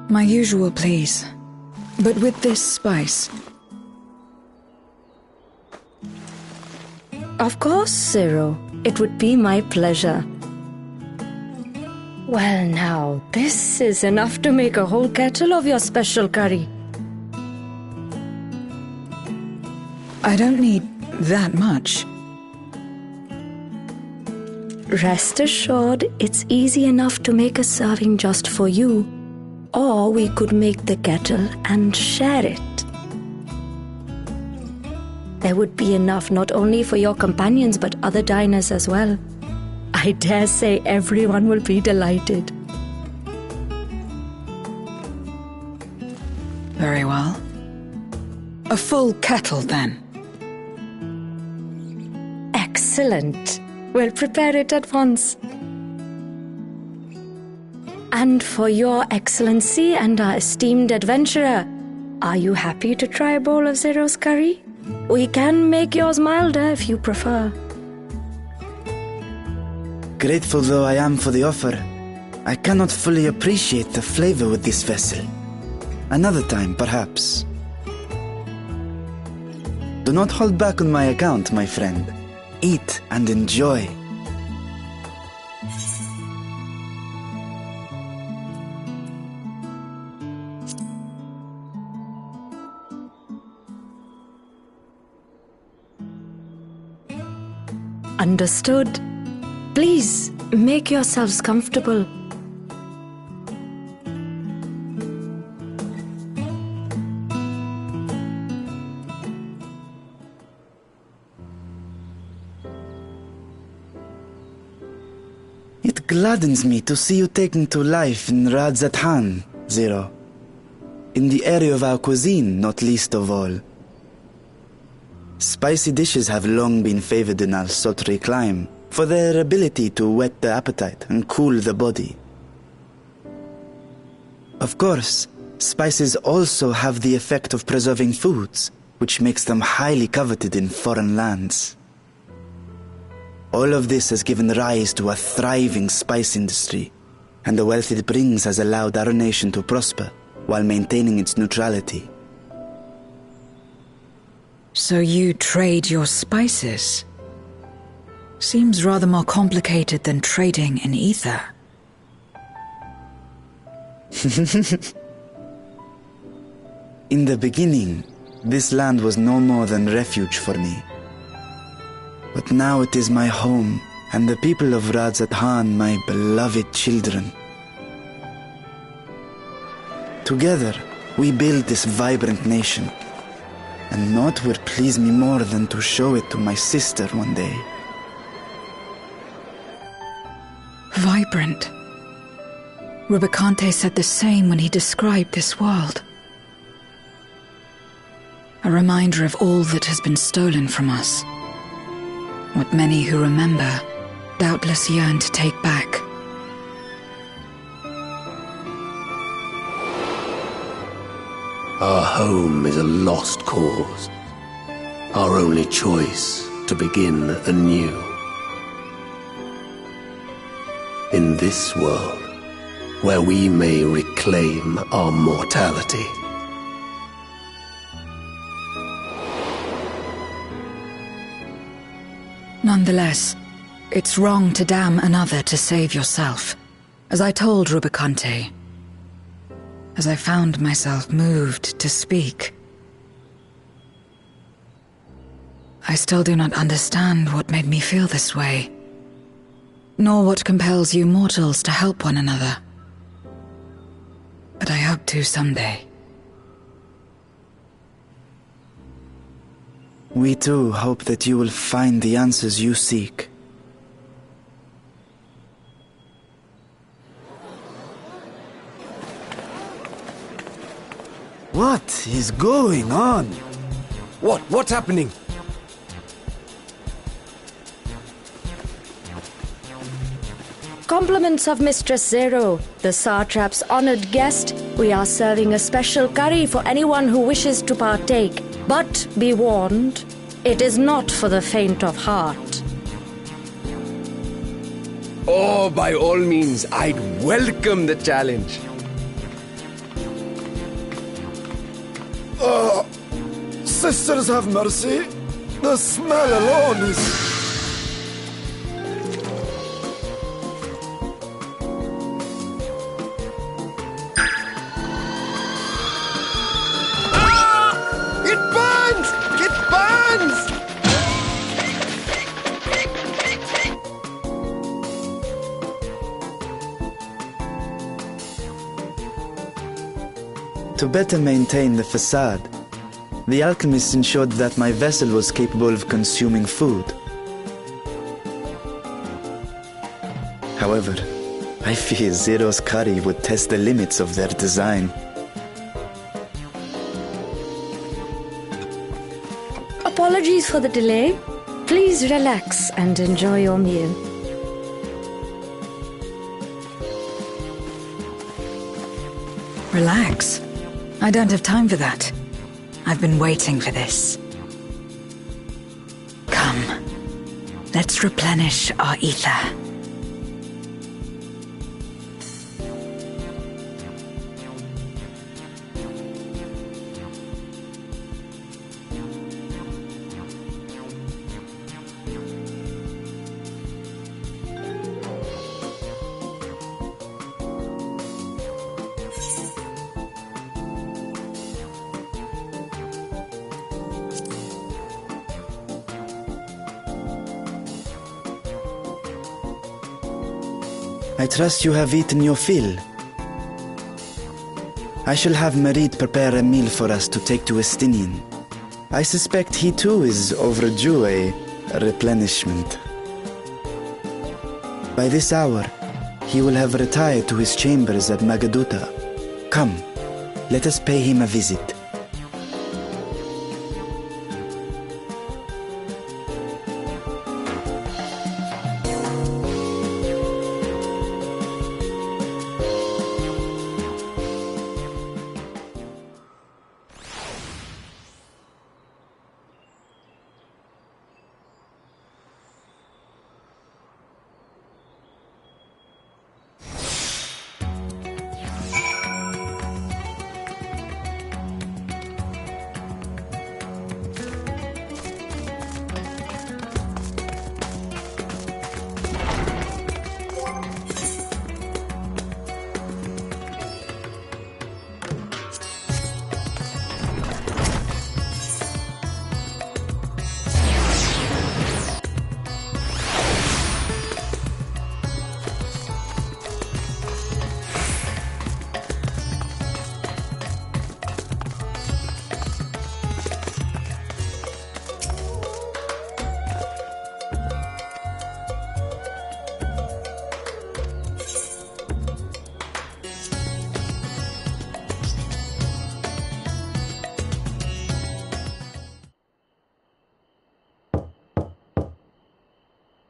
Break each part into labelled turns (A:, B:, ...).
A: My usual, please. But with this spice.
B: Of course, Zero. It would be my pleasure. Well now, this is enough to make a whole kettle of your special curry.
A: I don't need that much.
B: Rest assured, it's easy enough to make a serving just for you. Or we could make the kettle and share it. There would be enough not only for your companions but other diners as well. I dare say everyone will be delighted.
A: Very well. A full kettle, then.
B: Excellent. We'll prepare it at once. And for your excellency and our esteemed adventurer, are you happy to try a bowl of Zero's curry? We can make yours milder if you prefer.
C: Grateful though I am for the offer, I cannot fully appreciate the flavor with this vessel. Another time, perhaps. Do not hold back on my account, my friend. Eat and enjoy.
B: Understood. Please, make yourselves comfortable.
C: It gladdens me to see you taking to life in Radzatan, Zero. In the area of our cuisine, not least of all. Spicy dishes have long been favored in our sultry clime for their ability to whet the appetite and cool the body. Of course, spices also have the effect of preserving foods, which makes them highly coveted in foreign lands. All of this has given rise to a thriving spice industry, and the wealth it brings has allowed our nation to prosper while maintaining its neutrality.
A: So you trade your spices? Seems rather more complicated than trading in ether.
C: In the beginning, this land was no more than refuge for me. But now it is my home, and the people of Radzatan my beloved children. Together, we build this vibrant nation, and naught would please me more than to show it to my sister one day.
A: Vibrant. Rubicante said the same when he described this world. A reminder of all that has been stolen from us. What many who remember doubtless yearn to take back.
D: Our home is a lost cause. Our only choice to begin anew. In this world, where we may reclaim our mortality.
A: Nonetheless, it's wrong to damn another to save yourself, as I told Rubicante. As I found myself moved to speak. I still do not understand what made me feel this way, nor what compels you mortals to help one another. But I hope to someday.
C: We too hope that you will find the answers you seek.
E: What is going on? What's happening?
B: Compliments of Mistress Zero, the Satrap's honored guest. We are serving a special curry for anyone who wishes to partake. But be warned, it is not for the faint of heart.
E: Oh, by all means, I'd welcome the challenge. Sisters have mercy. The smell alone is... It burns! It burns!
C: To better maintain the facade, the alchemist ensured that my vessel was capable of consuming food. However, I fear Zero's curry would test the limits of their design.
B: Apologies for the delay. Please relax and enjoy your meal.
A: Relax. I don't have time for that. I've been waiting for this. Come. Let's replenish our ether.
C: I trust you have eaten your fill. I shall have Merid prepare a meal for us to take to Estinian. I suspect he too is overdue a replenishment. By this hour, he will have retired to his chambers at Magaduta. Come, let us pay him a visit.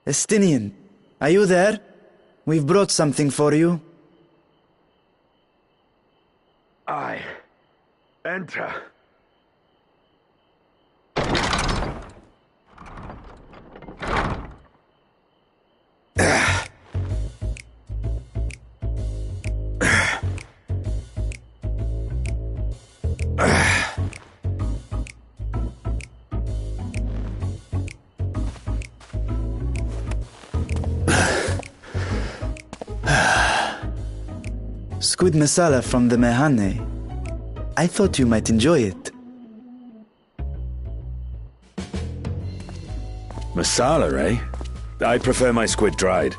C: Estinian, are you there? We've brought something for you.
E: I enter.
C: Squid masala from the Mehane. I thought you might enjoy it.
F: Masala, eh? I prefer my squid dried.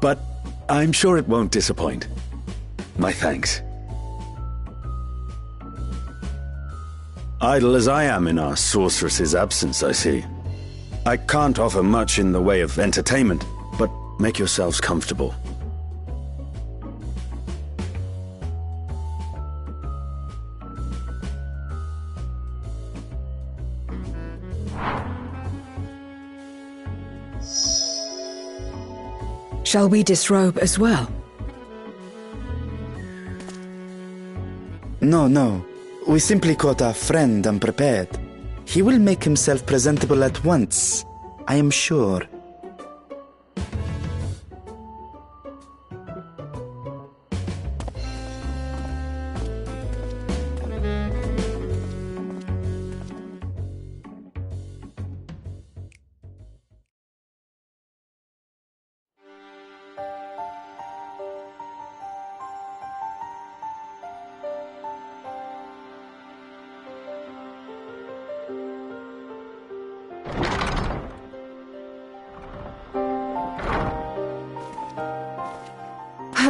F: But I'm sure it won't disappoint. My thanks. Idle as I am in our sorceress's absence, I see. I can't offer much in the way of entertainment, but make yourselves comfortable.
A: Shall we disrobe as well?
C: No. We simply caught our friend unprepared. He will make himself presentable at once, I am sure.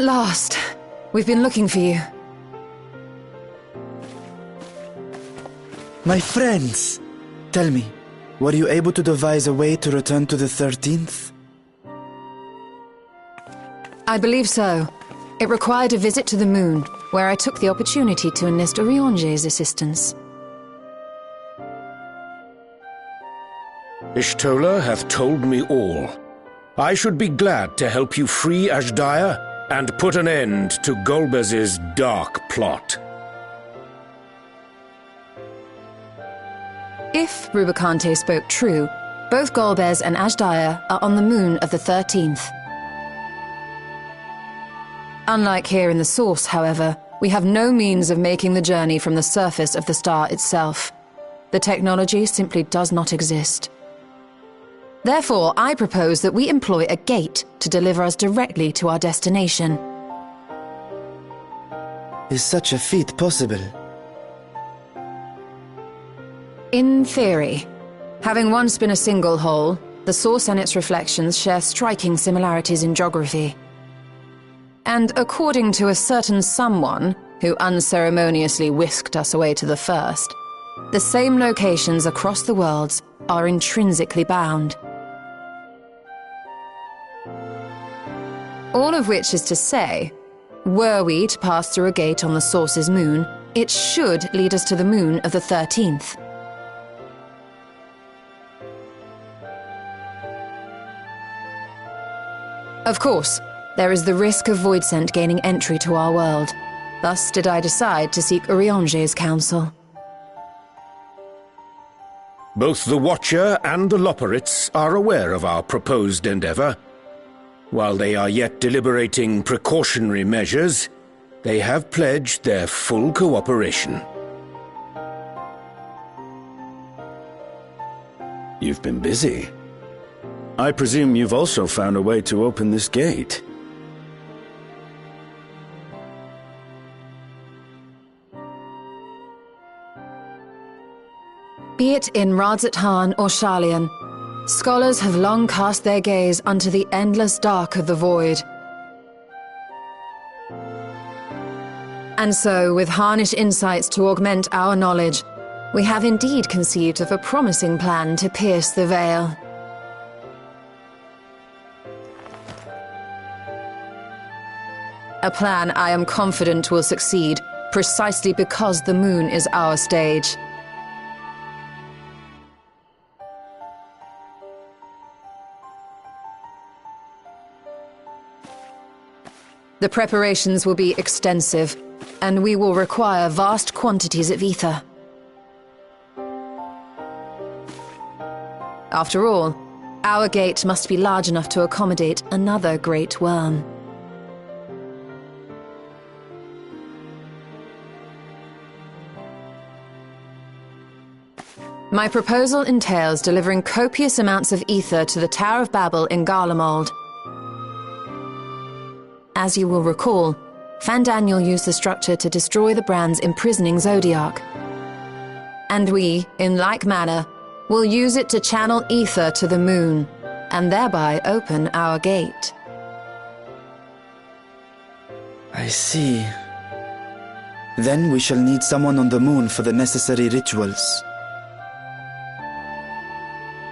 A: At last. We've been looking for you.
C: My friends! Tell me, were you able to devise a way to return to the 13th?
A: I believe so. It required a visit to the moon, where I took the opportunity to enlist Urianger's assistance.
G: Ishtola hath told me all. I should be glad to help you free Azhdaya and put an end to Golbez's dark plot.
A: If Rubicante spoke true, both Golbez and Azhdaya are on the moon of the 13th. Unlike here in the source, however, we have no means of making the journey from the surface of the star itself. The technology simply does not exist. Therefore, I propose that we employ a gate to deliver us directly to our destination.
C: Is such a feat possible?
A: In theory. Having once been a single hole, the source and its reflections share striking similarities in geography. And according to a certain someone who unceremoniously whisked us away to the first, the same locations across the worlds are intrinsically bound. All of which is to say, were we to pass through a gate on the source's moon, it should lead us to the moon of the 13th. Of course, there is the risk of Voidsent gaining entry to our world. Thus did I decide to seek Urianger's counsel.
G: Both the Watcher and the Loporrits are aware of our proposed endeavor. While they are yet deliberating precautionary measures, they have pledged their full cooperation.
F: You've been busy. I presume you've also found a way to open this gate.
A: Be it in Radzat-Han or Sharlayan, scholars have long cast their gaze unto the endless dark of the void. And so, with Harnish insights to augment our knowledge, we have indeed conceived of a promising plan to pierce the veil. A plan I am confident will succeed, precisely because the moon is our stage. The preparations will be extensive, and we will require vast quantities of ether. After all, our gate must be large enough to accommodate another great worm. My proposal entails delivering copious amounts of ether to the Tower of Babel in Garlemald. As you will recall, Fandaniel used the structure to destroy the Brand's imprisoning Zodiac. And we, in like manner, will use it to channel ether to the moon, and thereby open our gate.
C: I see. Then we shall need someone on the moon for the necessary rituals.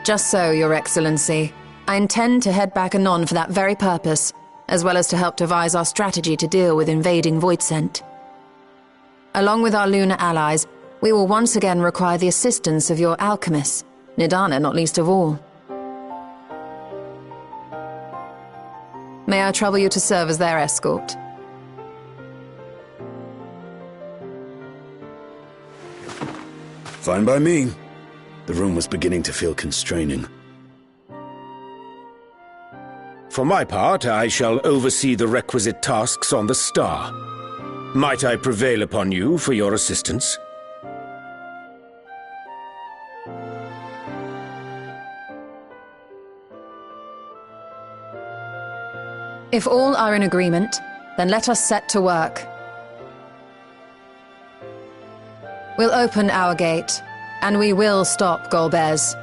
A: Just so, Your Excellency. I intend to head back anon for that very purpose, as well as to help devise our strategy to deal with invading Voidsent. Along with our lunar allies, we will once again require the assistance of your alchemists, Nidana not least of all. May I trouble you to serve as their escort?
F: Fine by me. The room was beginning to feel constraining.
G: For my part, I shall oversee the requisite tasks on the star. Might I prevail upon you for your assistance?
A: If all are in agreement, then let us set to work. We'll open our gate, and we will stop Golbez.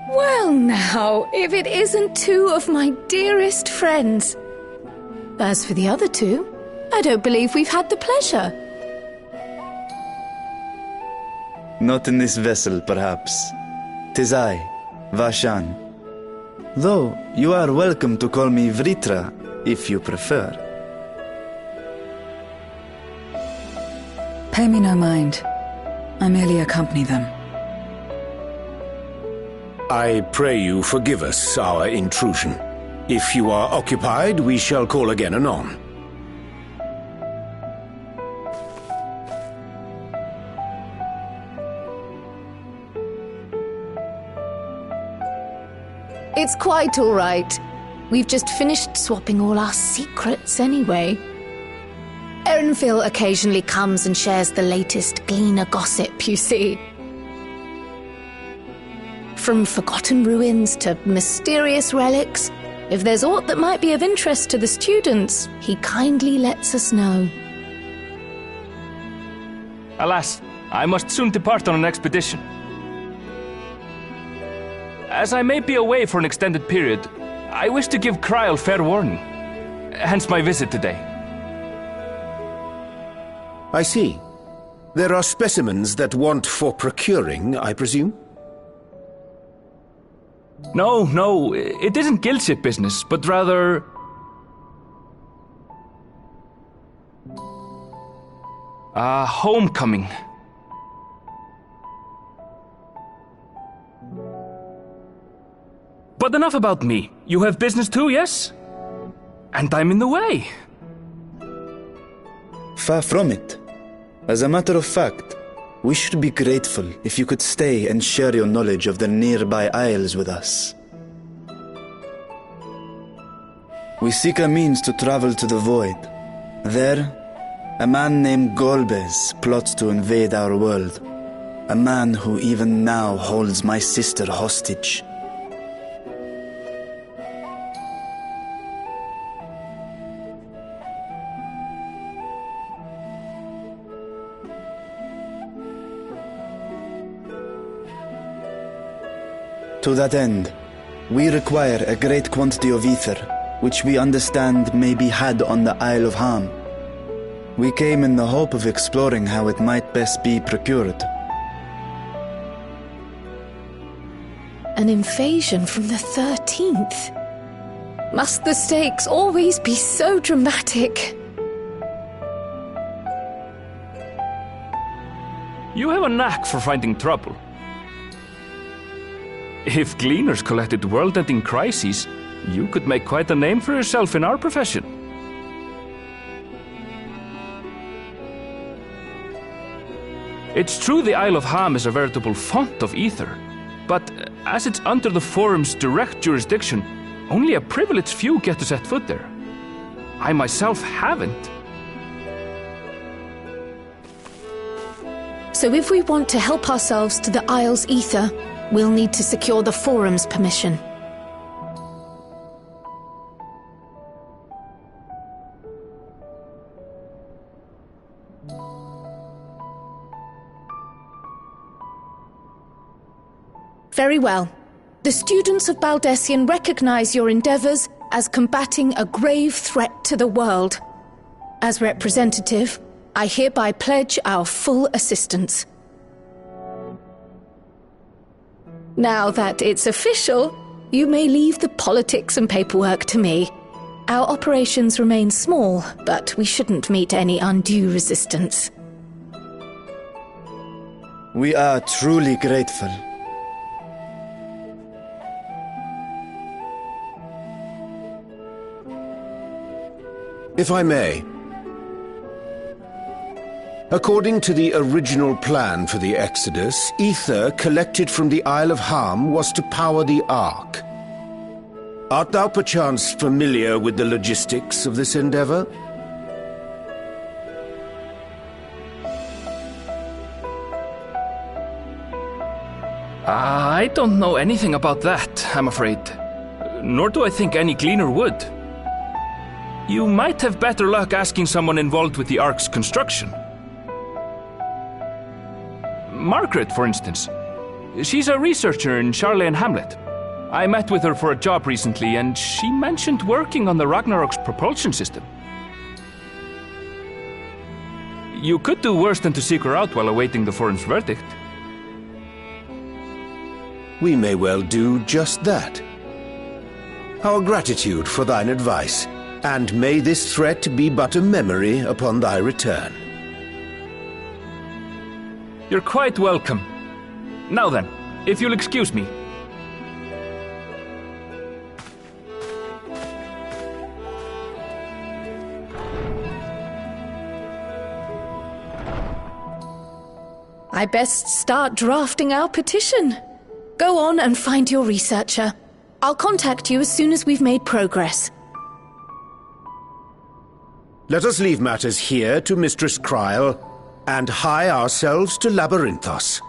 H: Well now, if it isn't two of my dearest friends. As for the other two, I don't believe we've had the pleasure.
C: Not in this vessel, perhaps. 'Tis I, Vashan. Though, you are welcome to call me Vritra, if you prefer.
I: Pay me no mind. I merely accompany them.
G: I pray you forgive us our intrusion. If you are occupied, we shall call again anon.
H: It's quite all right. We've just finished swapping all our secrets anyway. Erenville occasionally comes and shares the latest Gleaner gossip, you see. From forgotten ruins to mysterious relics, if there's aught that might be of interest to the students, he kindly lets us know.
J: Alas, I must soon depart on an expedition. As I may be away for an extended period, I wish to give Kryl fair warning. Hence my visit today.
G: I see. There are specimens that want for procuring, I presume?
J: No, it isn't guildship business, but rather... homecoming. But enough about me. You have business too, yes? And I'm in the way.
C: Far from it. As a matter of fact, we should be grateful if you could stay and share your knowledge of the nearby isles with us. We seek a means to travel to the Void. There, a man named Golbez plots to invade our world. A man who even now holds my sister hostage. To that end, we require a great quantity of ether, which we understand may be had on the Isle of Ham. We came in the hope of exploring how it might best be procured.
H: An invasion from the 13th? Must the stakes always be so dramatic?
J: You have a knack for finding trouble. If Gleaners collected world-ending crises, you could make quite a name for yourself in our profession. It's true the Isle of Ham is a veritable font of ether, but as it's under the Forum's direct jurisdiction, only a privileged few get to set foot there. I myself haven't.
H: So if we want to help ourselves to the Isle's ether, we'll need to secure the Forum's permission. Very well. The students of Baldessian recognize your endeavors as combating a grave threat to the world. As representative, I hereby pledge our full assistance. Now that it's official, you may leave the politics and paperwork to me. Our operations remain small, but we shouldn't meet any undue resistance.
C: We are truly grateful.
G: If I may. According to the original plan for the Exodus, ether collected from the Isle of Ham was to power the Ark. Art thou perchance familiar with the logistics of this endeavor?
J: I don't know anything about that, I'm afraid. Nor do I think any Gleaner would. You might have better luck asking someone involved with the Ark's construction. Margaret, for instance. She's a researcher in Charlene Hamlet. I met with her for a job recently, and she mentioned working on the Ragnarok's propulsion system. You could do worse than to seek her out while awaiting the forum's verdict.
G: We may well do just that. Our gratitude for thine advice, and may this threat be but a memory upon thy return.
J: You're quite welcome. Now then, if you'll excuse me.
H: I best start drafting our petition. Go on and find your researcher. I'll contact you as soon as we've made progress.
G: Let us leave matters here to Mistress Kryl, and hie ourselves to Labyrinthos.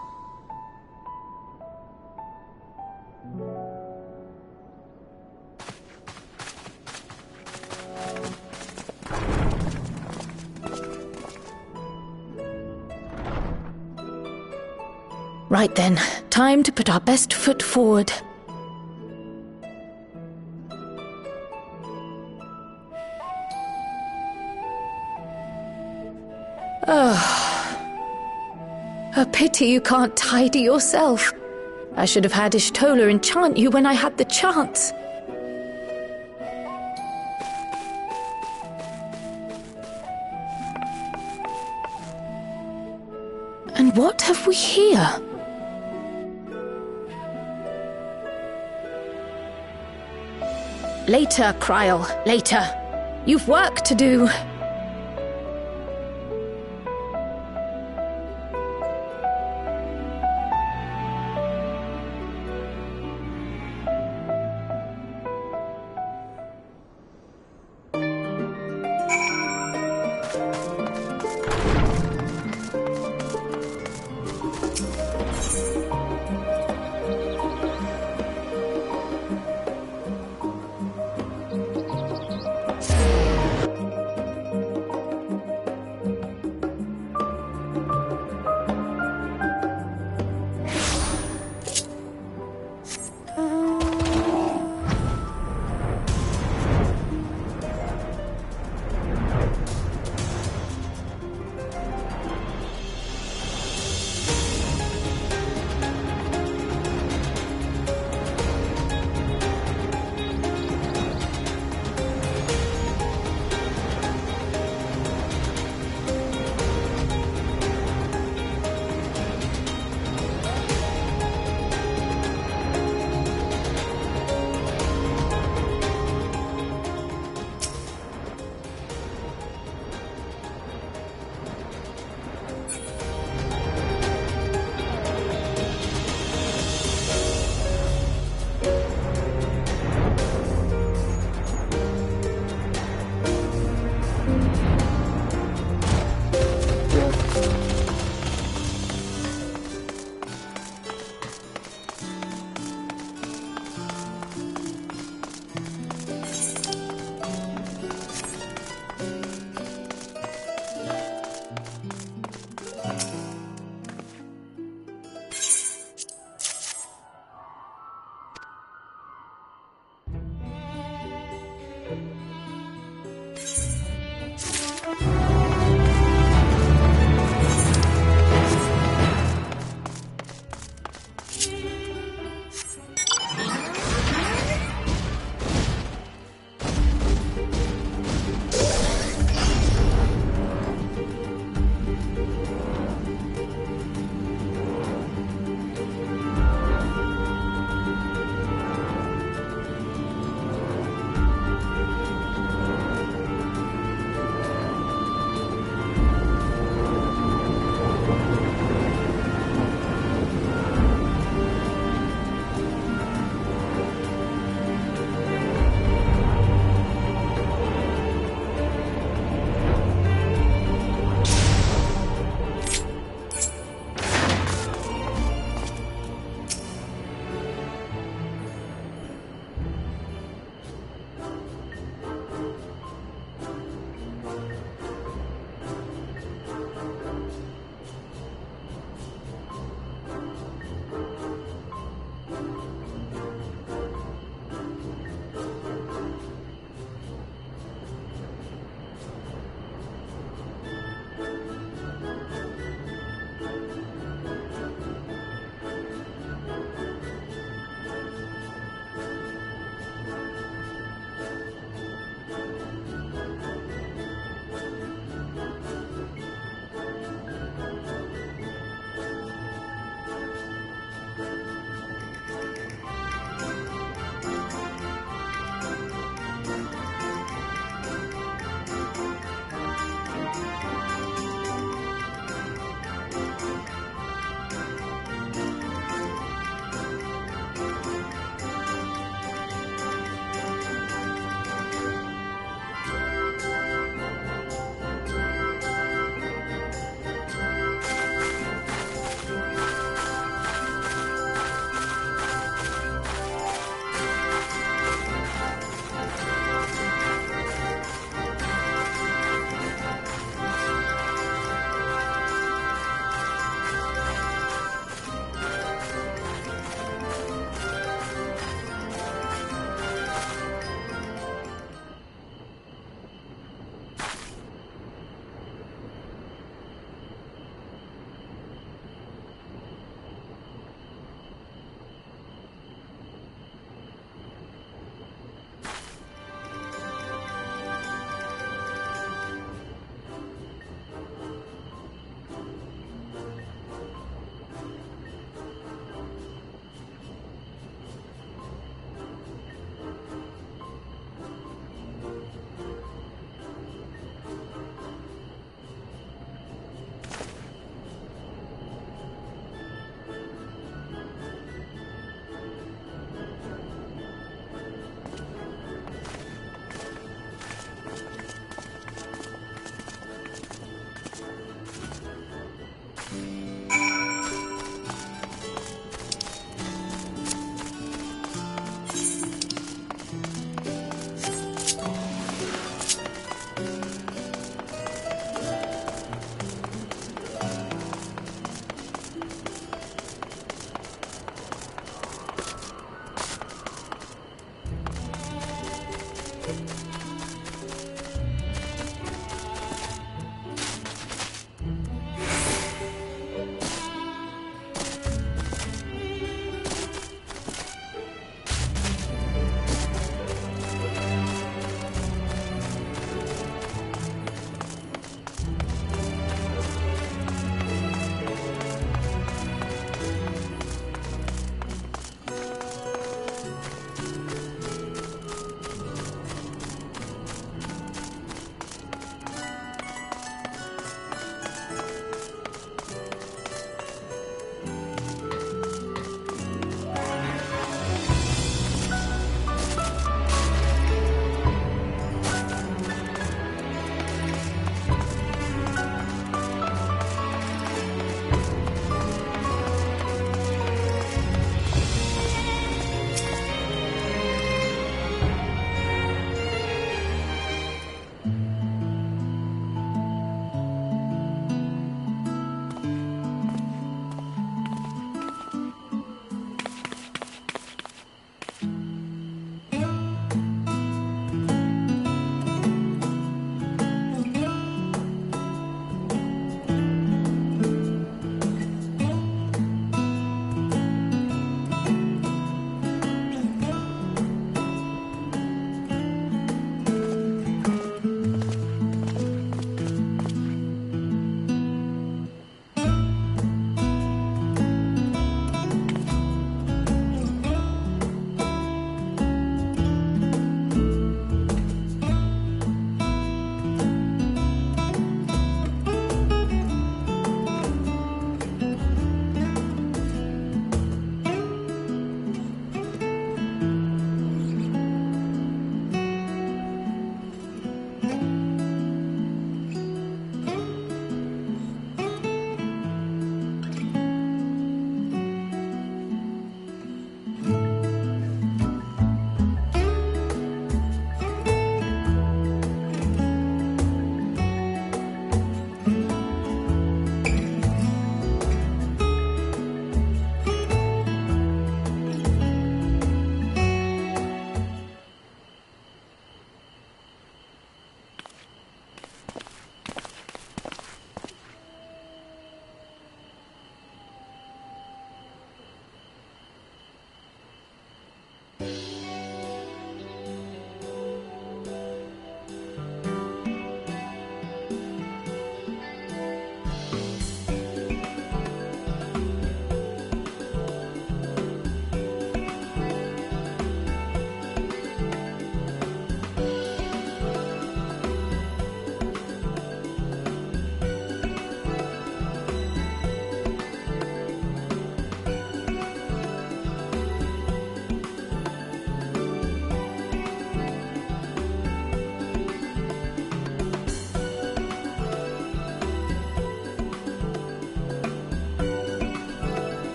H: Right then, time to put our best foot forward. A pity you can't tidy yourself. I should have had Ishtola enchant you when I had the chance. And what have we here? Later, Kryl, later. You've work to do.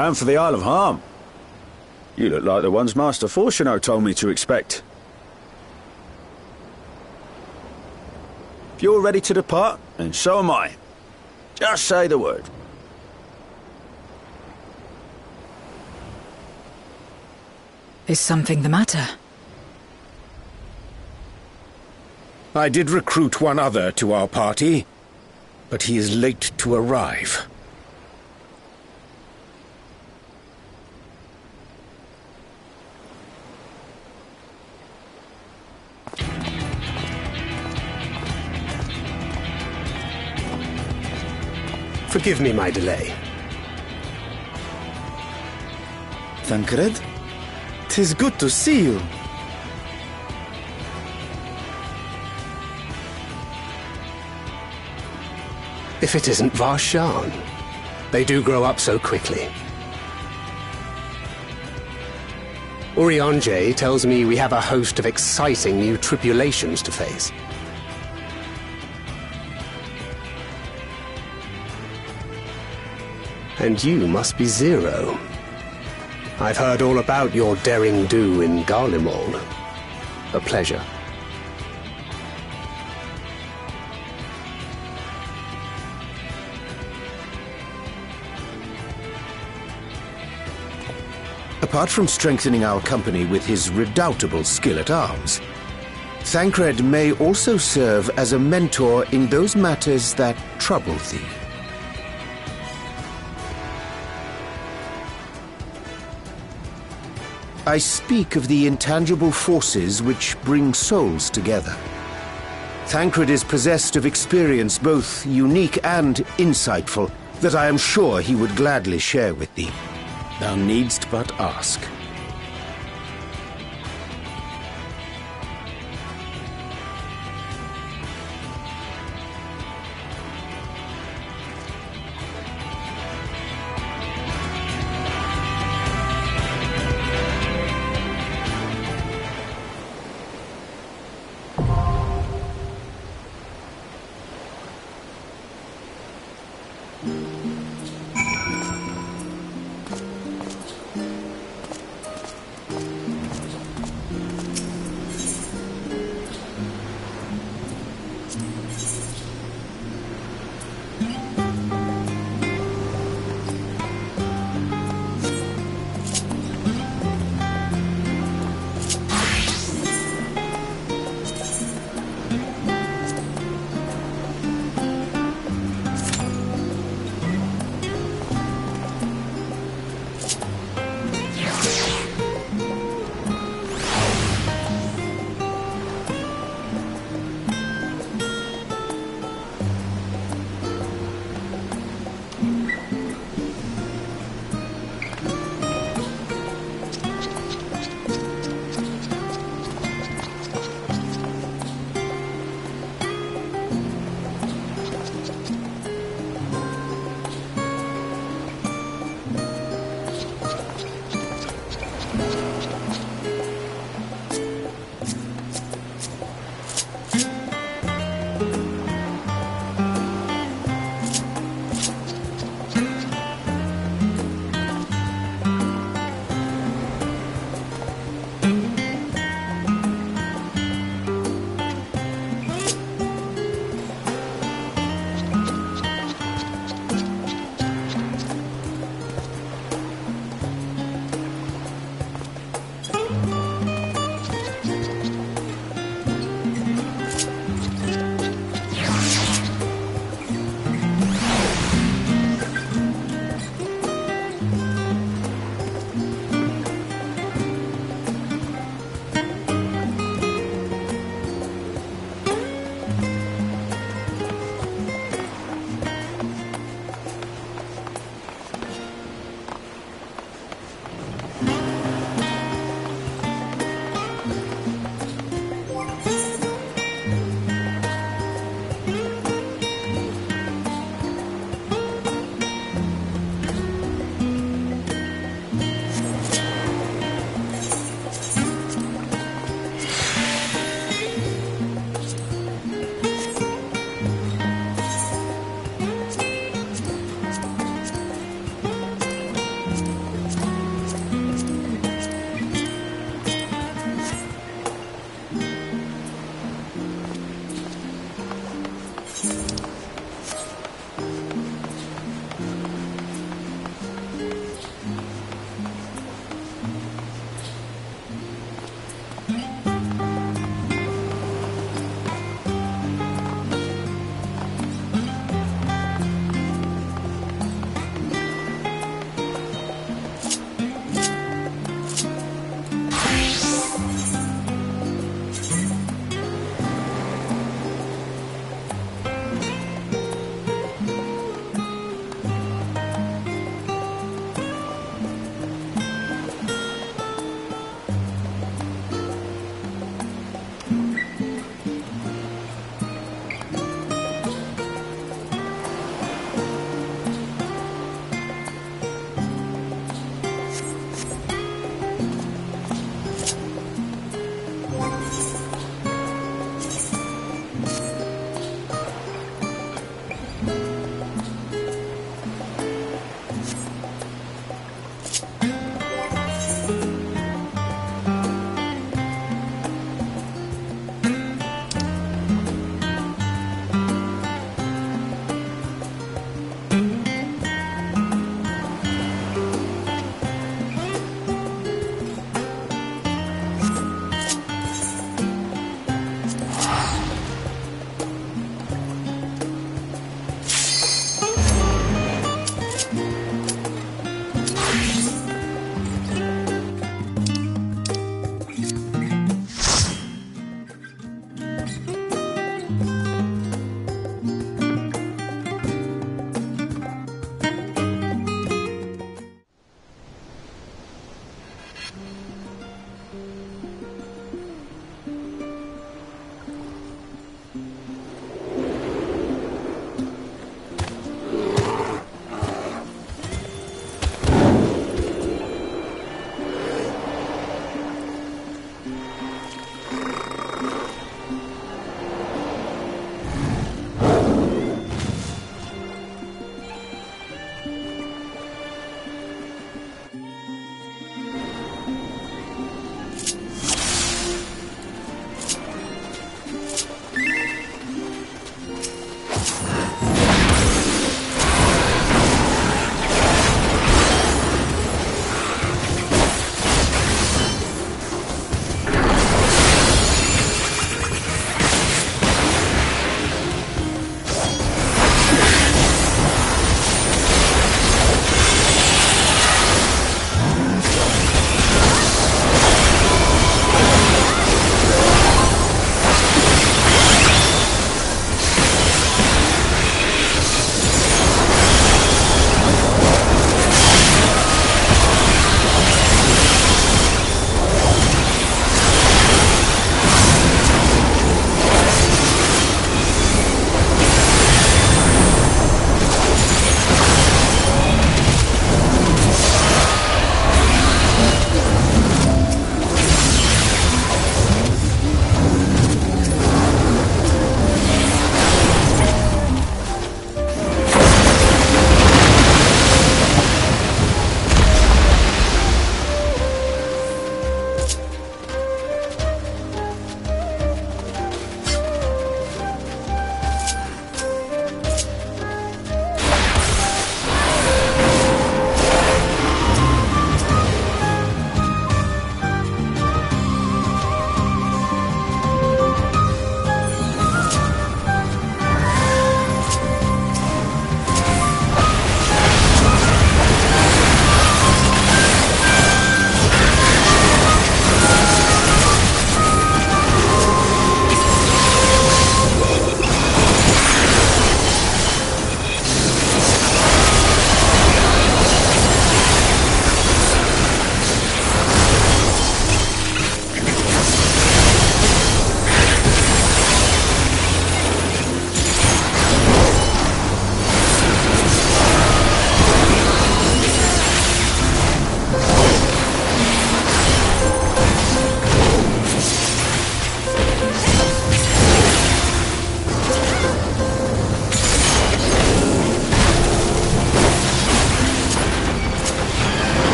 F: Bound for the Isle of Harm. You look like the ones Master Fortuno told me to expect. If you're ready to depart, then so am I. Just say the word.
I: Is something the matter?
G: I did recruit one other to our party, but he is late to arrive.
K: Forgive me my delay.
C: Thancred? 'Tis good to see you.
K: If it isn't Varshan. They do grow up so quickly. Urianger tells me we have a host of exciting new tribulations to face. And you must be Zero. I've heard all about your daring do in Garlemald. A pleasure.
G: Apart from strengthening our company with his redoubtable skill at arms, Thancred may also serve as a mentor in those matters that trouble thee. I speak of the intangible forces which bring souls together. Thancred is possessed of experience both unique and insightful that I am sure he would gladly share with thee. Thou needst but ask.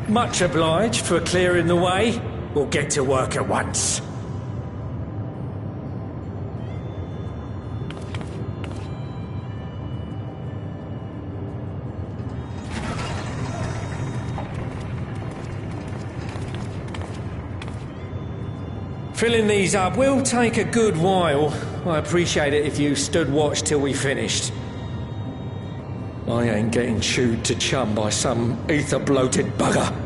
L: Much obliged for clearing the way. We'll get to work at once. Filling these up will take a good while. I appreciate it if you stood watch till we finished. I ain't getting chewed to chum by some ether-bloated bugger.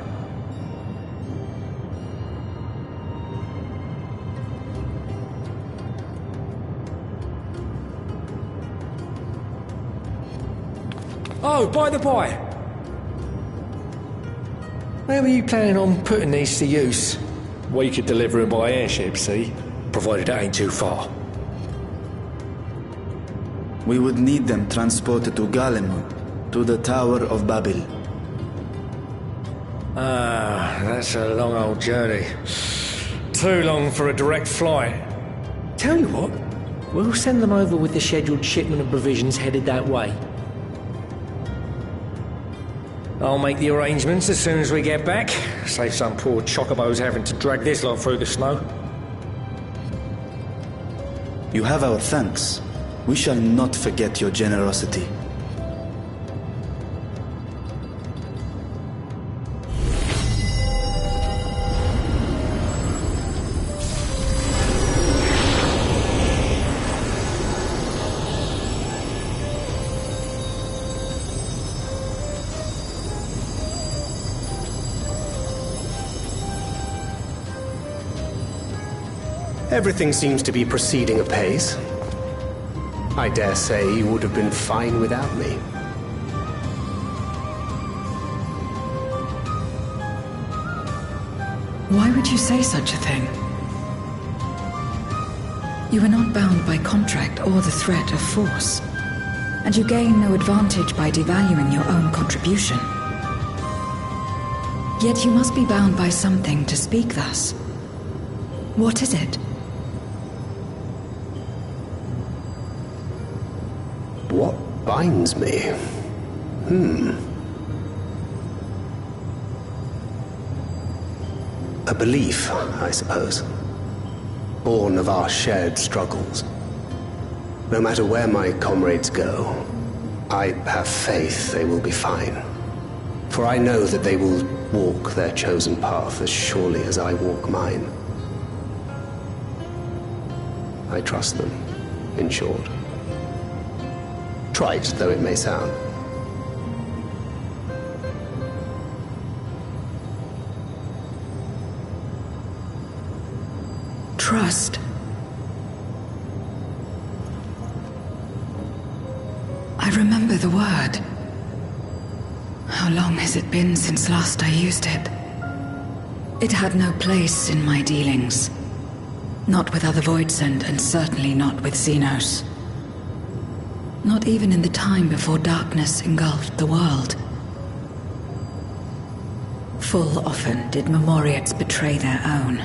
L: Oh, by the by, where were you planning on putting these to use? We could deliver them by airship, see? Provided it ain't too far.
C: We would need them transported to Garlemald, to the Tower of Babel.
L: Ah, that's a long old journey. Too long for a direct flight. Tell you what, we'll send them over with the scheduled shipment of provisions headed that way. I'll make the arrangements as soon as we get back. Save some poor chocobos having to drag this lot through the snow.
C: You have our thanks. We shall not forget your generosity.
K: Everything seems to be proceeding apace. I dare say you would have been fine without me.
I: Why would you say such a thing? You are not bound by contract or the threat of force, and you gain no advantage by devaluing your own contribution. Yet you must be bound by something to speak thus. What is it?
K: What binds me? A belief, I suppose. Born of our shared struggles. No matter where my comrades go, I have faith they will be fine. For I know that they will walk their chosen path as surely as I walk mine. I trust them, in short. Trite though it may sound.
I: Trust. I remember the word. How long has it been since last I used it? It had no place in my dealings. Not with other Voidsend, and certainly not with Xenos. Not even in the time before darkness engulfed the world. Full often did Memoriates betray their own,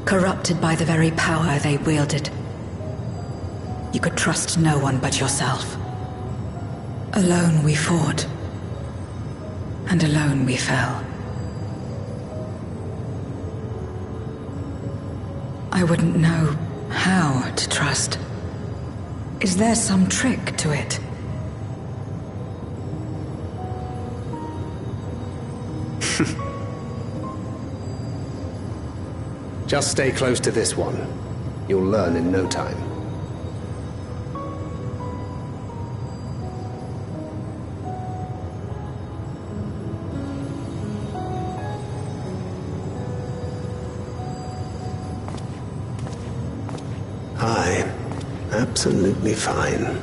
I: corrupted by the very power they wielded. You could trust no one but yourself. Alone we fought, and alone we fell. I wouldn't know how to trust. Is there some trick to it?
K: Just stay close to this one. You'll learn in no time. Aye, absolutely fine.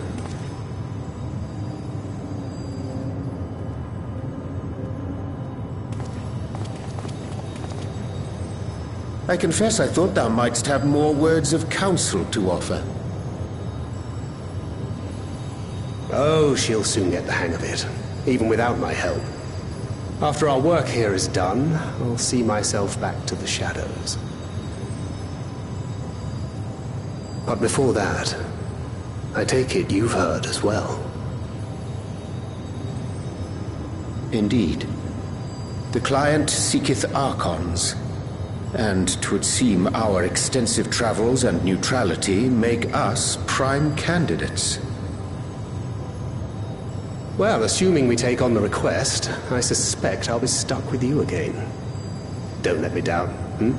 G: I confess I thought thou mightst have more words of counsel to offer.
K: Oh, she'll soon get the hang of it, even without my help. After our work here is done, I'll see myself back to the shadows. But before that, I take it you've heard as well.
G: Indeed. The client seeketh Archons, and 'twould seem our extensive travels and neutrality make us prime candidates.
K: Well, assuming we take on the request, I suspect I'll be stuck with you again. Don't let me down, hmm?